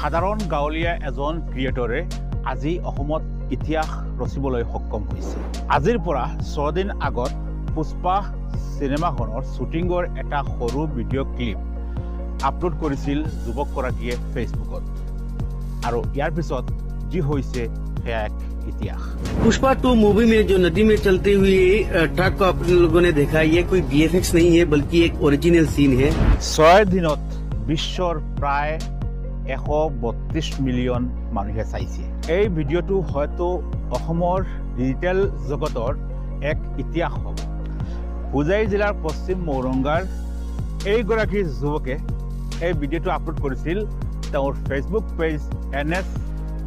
সাধাৰণ গাঁৱলীয়া এজন ক্ৰিয়েটৰে আজি অসমত ইতিহাস ৰচিবলৈ সক্ষম হৈছে। আজিৰ পৰা 6 দিন আগত পুষ্পা সিনেমাখনৰ শ্বুটিঙৰ এটা সৰু ভিডিঅ' ক্লিপ আপলোড কৰিছিল যুৱকগৰাকীয়ে ফেচবুকত, আৰু ইয়াৰ পিছত যি হৈছে সেয়া এক इतिहास। पुष्पा 2 मूवी में जो नदी में चलते हुए ट्रक को आप लोगों ने देखा, ये कोई VFX नहीं है बल्कि एक ओरिजिनल सीन है। 6 দিনত বিশ্বৰ প্ৰায় 132 মিলিয়ন মানুহে চাইছে। এই ভিডিঅ'টো হয়তো অসমৰ ডিজিটেল জগতৰ এক ইতিহাস হ'ব। হোজাই জিলাৰ পশ্চিম মৌৰংগাৰ এইগৰাকী যুৱকে এই ভিডিঅ'টো আপলোড কৰিছিল তেওঁৰ ফেচবুক পেজ NS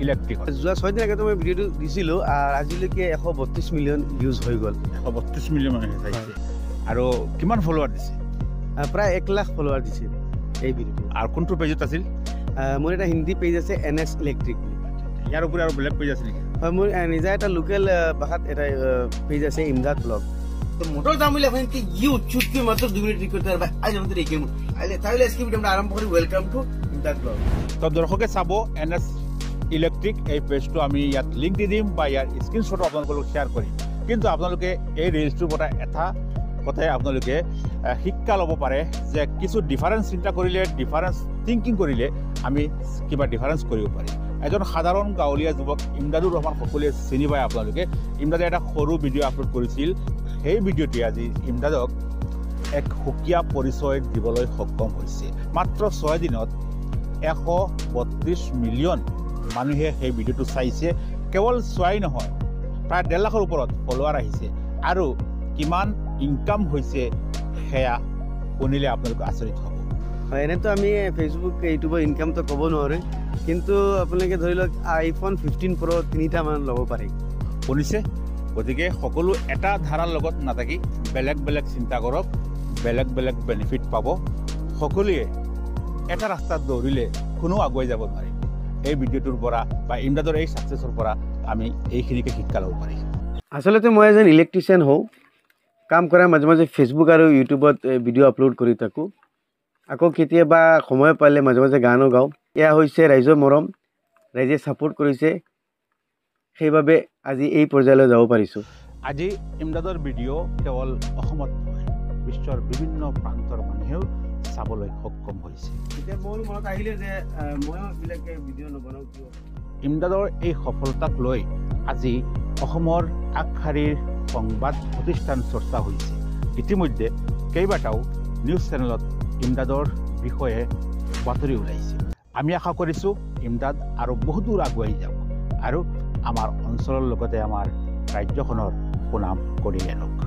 ইলেক্ট্ৰিক। যোৱা 6 দিন আগতে মই ভিডিঅ'টো দিছিলোঁ আৰু আজিলৈকে 132 মিলিয়ন ভিউজ হৈ গ'ল। 132 মিলিয়ন মানুহে চাইছে। আৰু কিমান ফলোৱাৰ দিছে? প্ৰায় 1 লাখ ফলোৱাৰ দিছে এই ভিডিঅ'টো। আৰু কোনটো পেজত আছিল? মোৰ এটা হিন্দী পেজ আছে NS ইলেক্ট্ৰিক। ইয়াৰ উপৰি আৰু বেলেগ পেজ আছে নেকি? হয়, মোৰ নিজা এটা লোকেল ভাষাত এটা পেজ আছে ইমদাদ ব্লগ। तो मोटर दाम मिले अपन कि ये उच्चुत के मतलब 2 मिनट रिकॉर्ड कर भाई आज हम तो देखें आले ताले इसकी वीडियो में आरंभ करी। वेलकम टू इमदाद ब्लॉग। तो दर्शके চাবো NS ইলেক্ট্ৰিক এই পেজটো আমি ইয়াত লিংক দি দিম বা ইয়াৰ স্ক্ৰীনশ্বট আপোনালোকক শ্বেয়াৰ কৰিম। কিন্তু আপোনালোকে এই ৰিলছটোৰ পৰা এটা কথাই আপোনালোকে শিক্ষা ল'ব পাৰে যে কিছু ডিফাৰেন্স চিন্তা কৰিলে, ডিফাৰেন্স থিংকিং কৰিলে আমি কিবা ডিফাৰেন্স কৰিব পাৰি। এজন সাধাৰণ গাঁৱলীয়া যুৱক ইমদাদুৰ ৰহমান সকলোৱে চিনি পায় আপোনালোকে। ইমদাদে এটা সৰু ভিডিঅ' আপলোড কৰিছিল। সেই ভিডিঅ'টোৱে আজি ইমদাদক এক সুকীয়া পৰিচয় দিবলৈ সক্ষম হৈছে। মাত্ৰ 6 দিনত 132 মিলিয়ন মানুহে সেই ভিডিঅ'টো চাইছে। কেৱল চোৱাই নহয়, প্ৰায় 1.5 লাখৰ ওপৰত ফলোৱাৰ আহিছে। আৰু কিমান ইনকাম হৈছে সেয়া শুনিলে আপোনালোক আচৰিত হ'ব। হয়, এনেতো আমি ফেচবুক ইউটিউবৰ ইনকামটো ক'ব নোৱাৰোঁ, কিন্তু আপোনালোকে ধৰি লওক iPhone 15 Pro 3টা মান ল'ব পাৰে। শুনিছে? গতিকে সকলো এটা ধাৰাৰ লগত নাথাকি বেলেগ বেলেগ চিন্তা কৰক, বেলেগ বেলেগ বেনিফিট পাব। সকলোৱে এটা ৰাস্তাত দৌৰিলে কোনো আগুৱাই যাব নোৱাৰিব। এই ভিডিঅ'টোৰ পৰা বা ইমদাদৰ এই ছাকচেছৰ পৰা আমি এইখিনিকে শিক্ষা ল'ব পাৰিম। আচলতে মই এজন ইলেক্ট্ৰিচিয়ান হওঁ, কাম কৰা মাজে মাজে ফেচবুক আৰু ইউটিউবত ভিডিঅ' আপলোড কৰি থাকোঁ। আকৌ কেতিয়াবা সময় পালে মাজে মাজে গানো গাওঁ। এয়া হৈছে ৰাইজৰ মৰম, ৰাইজে ছাপোৰ্ট কৰিছে, সেইবাবে আজি এই পৰ্যায়লৈ যাব পাৰিছোঁ। আজি ইমদাদৰ ভিডিঅ' কেৱল অসমত নহয়, বিশ্বৰ বিভিন্ন প্ৰান্তৰ মানুহেও চাবলৈ সক্ষম হৈছে। এতিয়া মোৰ মনত আহিলে যে ময়ো এইবিলাকে ভিডিঅ' নবনাওঁ কিয়। ইমদাদৰ এই সফলতাক লৈ আজি অসমৰ আগশাৰীৰ সংবাদ প্ৰতিষ্ঠান চৰ্চা হৈছে। ইতিমধ্যে কেইবাটাও নিউজ চেনেলত ইমদাদৰ বিষয়ে বাতৰি ওলাইছে। আমি আশা কৰিছোঁ ইমদাদ আৰু বহু দূৰ আগুৱাই যাওক আৰু আমাৰ অঞ্চলৰ লগতে আমাৰ ৰাজ্যখনৰ সুনাম কঢ়িয়াই আনক।